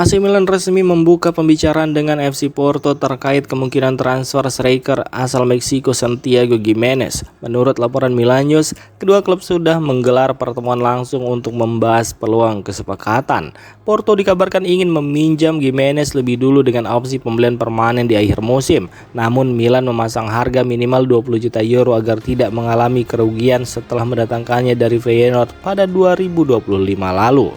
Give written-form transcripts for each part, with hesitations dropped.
AC Milan resmi membuka pembicaraan dengan FC Porto terkait kemungkinan transfer striker asal Meksiko Santiago Giménez. Menurut laporan Milan News, kedua klub sudah menggelar pertemuan langsung untuk membahas peluang kesepakatan. Porto dikabarkan ingin meminjam Giménez lebih dulu dengan opsi pembelian permanen di akhir musim. Namun Milan memasang harga minimal 20 juta euro agar tidak mengalami kerugian setelah mendatangkannya dari Feyenoord pada 2025 lalu.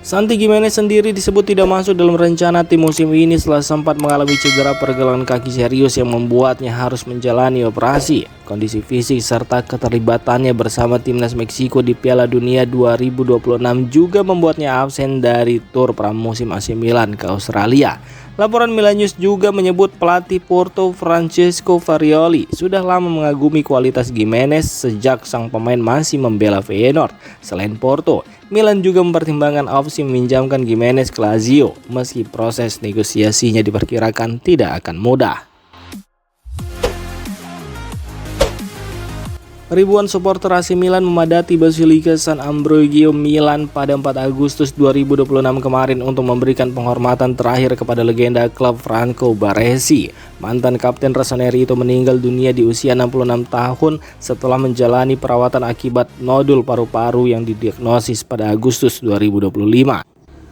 Santi Giménez sendiri disebut tidak masuk dalam rencana tim musim ini setelah sempat mengalami cedera pergelangan kaki serius yang membuatnya harus menjalani operasi. Kondisi fisik serta keterlibatannya bersama timnas Meksiko di Piala Dunia 2026 juga membuatnya absen dari tur pramusim AC Milan ke Australia. Laporan Milan News juga menyebut pelatih Porto Francesco Farioli sudah lama mengagumi kualitas Giménez sejak sang pemain masih membela Feyenoord. Selain Porto, Milan juga mempertimbangkan opsi meminjamkan Giménez ke Lazio, meski proses negosiasinya diperkirakan tidak akan mudah. Ribuan supporter AC Milan memadati Basilica San Ambrogio Milan pada 4 Agustus 2026 kemarin untuk memberikan penghormatan terakhir kepada legenda klub Franco Baresi. Mantan kapten Rossoneri itu meninggal dunia di usia 66 tahun setelah menjalani perawatan akibat nodul paru-paru yang didiagnosis pada Agustus 2025.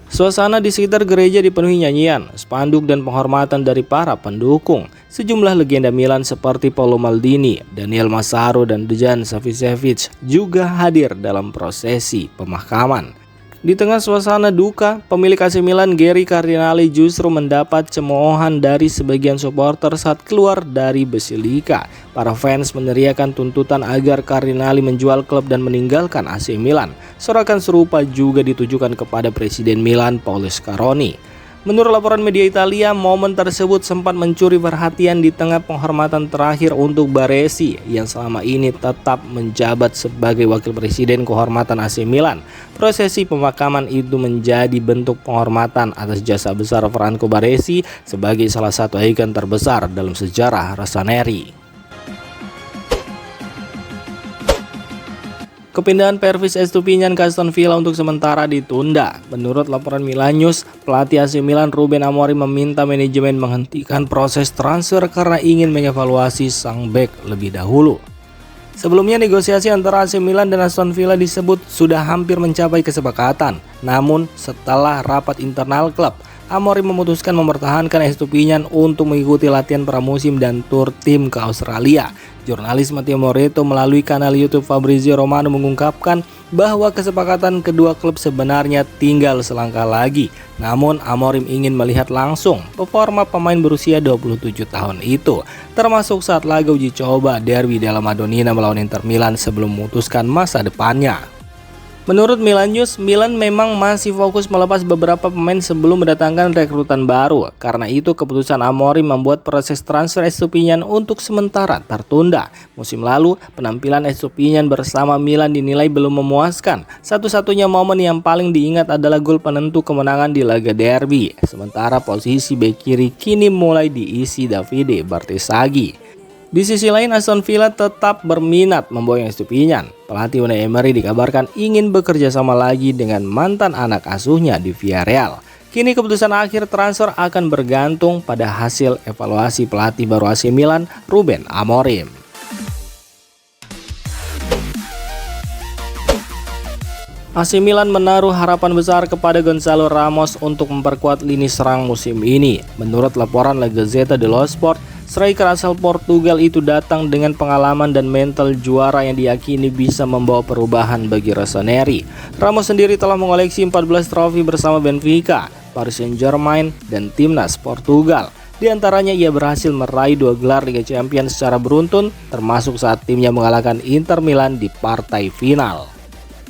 Suasana di sekitar gereja dipenuhi nyanyian, spanduk dan penghormatan dari para pendukung. Sejumlah legenda Milan seperti Paolo Maldini, Daniel Massaro, dan Dejan Savicevic juga hadir dalam prosesi pemakaman. Di tengah suasana duka, pemilik AC Milan Gary Cardinale justru mendapat cemoohan dari sebagian supporter saat keluar dari Basilica. Para fans meneriakan tuntutan agar Cardinale menjual klub dan meninggalkan AC Milan. Sorakan serupa juga ditujukan kepada Presiden Milan Paolo Scaroni. Menurut laporan media Italia, momen tersebut sempat mencuri perhatian di tengah penghormatan terakhir untuk Baresi yang selama ini tetap menjabat sebagai wakil presiden kehormatan AC Milan. Prosesi pemakaman itu menjadi bentuk penghormatan atas jasa besar Franco Baresi sebagai salah satu ikon terbesar dalam sejarah Rossoneri. Kepindahan Pervis Estupiñán ke Aston Villa untuk sementara ditunda. Menurut laporan Milan News, pelatih AC Milan Ruben Amorim meminta manajemen menghentikan proses transfer karena ingin mengevaluasi sang bek lebih dahulu. Sebelumnya negosiasi antara AC Milan dan Aston Villa disebut sudah hampir mencapai kesepakatan. Namun setelah rapat internal klub, Amorim memutuskan mempertahankan Estupiñán untuk mengikuti latihan pramusim dan tur tim ke Australia. Jurnalis Matteo Moretto melalui kanal YouTube Fabrizio Romano mengungkapkan bahwa kesepakatan kedua klub sebenarnya tinggal selangkah lagi. Namun Amorim ingin melihat langsung performa pemain berusia 27 tahun itu, termasuk saat laga uji coba derby della Madonnina melawan Inter Milan sebelum memutuskan masa depannya. Menurut Milan News, Milan memang masih fokus melepas beberapa pemain sebelum mendatangkan rekrutan baru. Karena itu keputusan Amorim membuat proses transfer Estupiñán untuk sementara tertunda. Musim lalu, penampilan Estupiñán bersama Milan dinilai belum memuaskan. Satu-satunya momen yang paling diingat adalah gol penentu kemenangan di laga derby. Sementara posisi bek kiri kini mulai diisi Davide Bartesaghi. Di sisi lain, Aston Villa tetap berminat memboyong Estupiñán. Pelatih Unai Emery dikabarkan ingin bekerja sama lagi dengan mantan anak asuhnya di Villarreal. Kini keputusan akhir transfer akan bergantung pada hasil evaluasi pelatih baru AC Milan, Ruben Amorim. AC Milan menaruh harapan besar kepada Gonzalo Ramos untuk memperkuat lini serang musim ini. Menurut laporan La Gazzetta dello Sport, striker asal Portugal itu datang dengan pengalaman dan mental juara yang diyakini bisa membawa perubahan bagi Rossoneri. Ramos sendiri telah mengoleksi 14 trofi bersama Benfica, Paris Saint-Germain, dan timnas Portugal. Di antaranya ia berhasil meraih 2 gelar Liga Champions secara beruntun, termasuk saat timnya mengalahkan Inter Milan di partai final.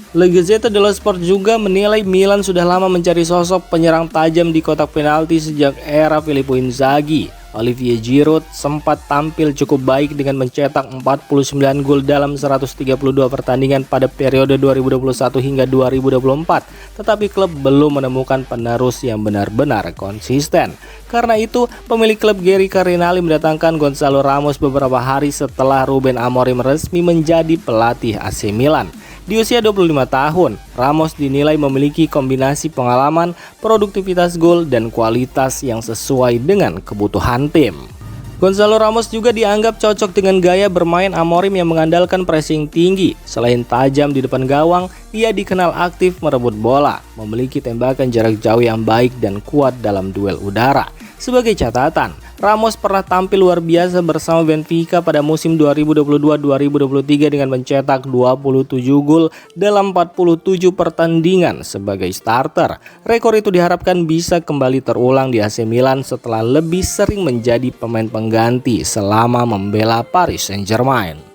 La Gazzetta dello Sport juga menilai Milan sudah lama mencari sosok penyerang tajam di kotak penalti sejak era Filippo Inzaghi. Olivier Giroud sempat tampil cukup baik dengan mencetak 49 gol dalam 132 pertandingan pada periode 2021 hingga 2024, tetapi klub belum menemukan penerus yang benar-benar konsisten. Karena itu, pemilik klub Gary Cardinale mendatangkan Gonzalo Ramos beberapa hari setelah Ruben Amorim resmi menjadi pelatih AC Milan. Di usia 25 tahun, Ramos dinilai memiliki kombinasi pengalaman, produktivitas gol, dan kualitas yang sesuai dengan kebutuhan tim. Gonzalo Ramos juga dianggap cocok dengan gaya bermain Amorim yang mengandalkan pressing tinggi. Selain tajam di depan gawang, ia dikenal aktif merebut bola, memiliki tembakan jarak jauh yang baik dan kuat dalam duel udara. Sebagai catatan, Ramos pernah tampil luar biasa bersama Benfica pada musim 2022-2023 dengan mencetak 27 gol dalam 47 pertandingan sebagai starter. Rekor itu diharapkan bisa kembali terulang di AC Milan setelah lebih sering menjadi pemain pengganti selama membela Paris Saint-Germain.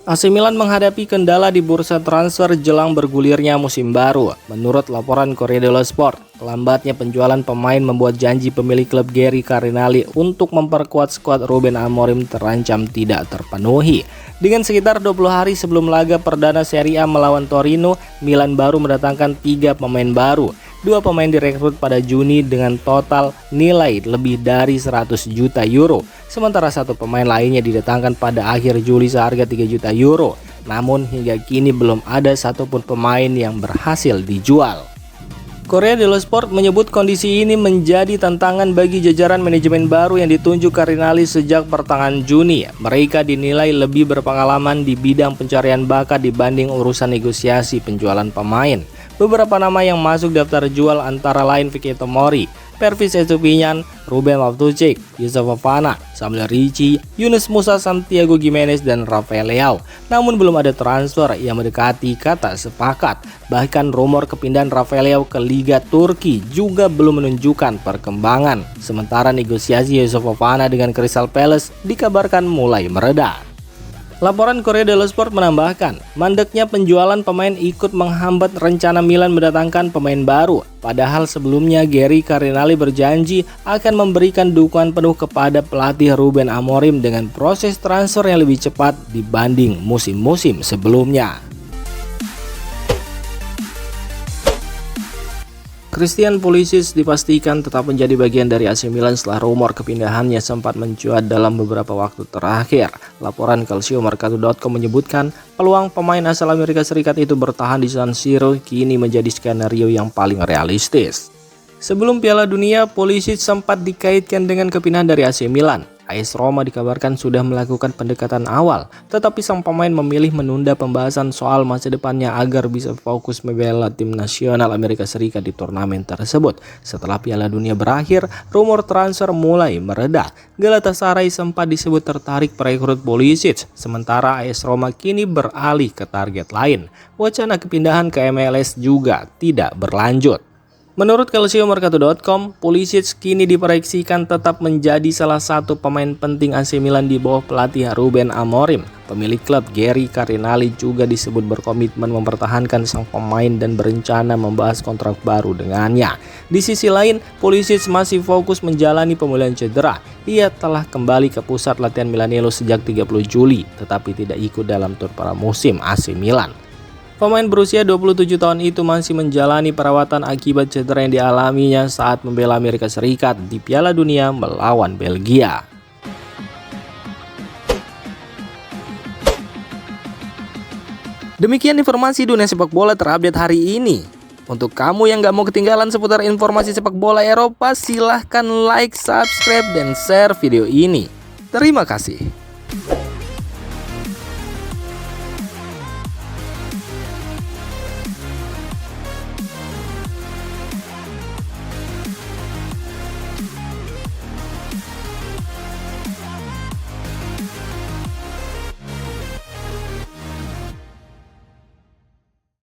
AC Milan menghadapi kendala di bursa transfer jelang bergulirnya musim baru. Menurut laporan Corriere dello Sport, lambatnya penjualan pemain membuat janji pemilik klub Gary Carinali untuk memperkuat skuad Ruben Amorim terancam tidak terpenuhi. Dengan sekitar 20 hari sebelum laga perdana Serie A melawan Torino, Milan baru mendatangkan 3 pemain baru. 2 pemain direkrut pada Juni dengan total nilai lebih dari 100 juta euro. Sementara 1 pemain lainnya didatangkan pada akhir Juli seharga 3 juta euro. Namun hingga kini belum ada satupun pemain yang berhasil dijual. Corriere dello Sport menyebut kondisi ini menjadi tantangan bagi jajaran manajemen baru yang ditunjuk Carinali sejak pertengahan Juni. Mereka dinilai lebih berpengalaman di bidang pencarian bakat dibanding urusan negosiasi penjualan pemain. Beberapa nama yang masuk daftar jual antara lain Vicky Tomori, Pervis Estupiñán, Ruben Loftus-Cheek, Yusuf Fofana, Samuel Ricci, Yunus Musa, Santiago Gimenez, dan Rafael Leao. Namun belum ada transfer yang mendekati kata sepakat. Bahkan rumor kepindahan Rafael Leao ke Liga Turki juga belum menunjukkan perkembangan. Sementara negosiasi Yusuf Fofana dengan Crystal Palace dikabarkan mulai mereda. Laporan Corriere dello Sport menambahkan, mandeknya penjualan pemain ikut menghambat rencana Milan mendatangkan pemain baru. Padahal sebelumnya Gary Carinali berjanji akan memberikan dukungan penuh kepada pelatih Ruben Amorim dengan proses transfer yang lebih cepat dibanding musim-musim sebelumnya. Christian Pulisic dipastikan tetap menjadi bagian dari AC Milan setelah rumor kepindahannya sempat mencuat dalam beberapa waktu terakhir. Laporan Calciomercato.com menyebutkan peluang pemain asal Amerika Serikat itu bertahan di San Siro kini menjadi skenario yang paling realistis. Sebelum Piala Dunia, Pulisic sempat dikaitkan dengan kepindahan dari AC Milan. AS Roma dikabarkan sudah melakukan pendekatan awal, tetapi sang pemain memilih menunda pembahasan soal masa depannya agar bisa fokus membela tim nasional Amerika Serikat di turnamen tersebut. Setelah Piala Dunia berakhir, rumor transfer mulai mereda. Galatasaray sempat disebut tertarik perekrut Pulisic, sementara AS Roma kini beralih ke target lain. Wacana kepindahan ke MLS juga tidak berlanjut. Menurut Calciomercato.com, Pulisic kini diproyeksikan tetap menjadi salah satu pemain penting AC Milan di bawah pelatih Ruben Amorim. Pemilik klub Gary Carinali juga disebut berkomitmen mempertahankan sang pemain dan berencana membahas kontrak baru dengannya. Di sisi lain, Pulisic masih fokus menjalani pemulihan cedera. Ia telah kembali ke pusat latihan Milanello sejak 30 Juli, tetapi tidak ikut dalam tur pramusim AC Milan. Pemain berusia 27 tahun itu masih menjalani perawatan akibat cedera yang dialaminya saat membela Amerika Serikat di Piala Dunia melawan Belgia. Demikian informasi dunia sepak bola terupdate hari ini. Untuk kamu yang gak mau ketinggalan seputar informasi sepak bola Eropa, silahkan like, subscribe, dan share video ini. Terima kasih.